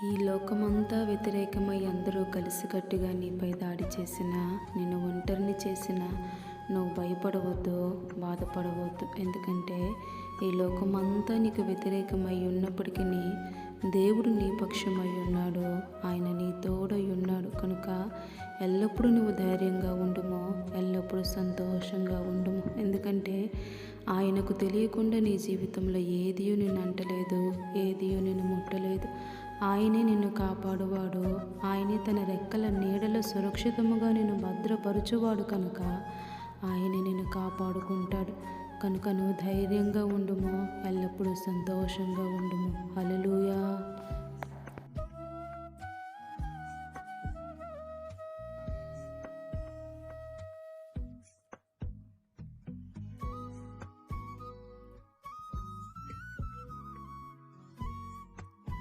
ఈ లోకమంతా వ్యతిరేకమై అందరూ కలిసికట్టుగా నీపై దాడి చేసినా, నిన్ను ఒంటరిని చేసినా నువ్వు భయపడవద్దు, బాధపడవద్దు. ఎందుకంటే ఈ లోకమంతా నీకు వ్యతిరేకమై ఉన్నప్పటికీ దేవుడు నీ పక్షమై ఉన్నాడు. ఆయన నీ తోడై ఉన్నాడు. కనుక ఎల్లప్పుడూ నువ్వు ధైర్యంగా ఉండుము, ఎల్లప్పుడూ సంతోషంగా ఉండుము. ఎందుకంటే ఆయనకు తెలియకుండా నీ జీవితంలో ఏదియూ నిన్ను అంటలేదు, ఏదియూ నిన్ను ముట్టలేదు. ఆయనే నిన్ను కాపాడువాడు. ఆయనే తన రెక్కల నీడలో సురక్షితముగా నిన్ను భద్రపరచువాడు. కనుక ఆయనే నిన్ను కాపాడుకుంటాడు. కనుక నువ్వు ధైర్యంగా ఉండుము, ఎల్లప్పుడూ సంతోషంగా ఉండుము. హల్లెలూయా.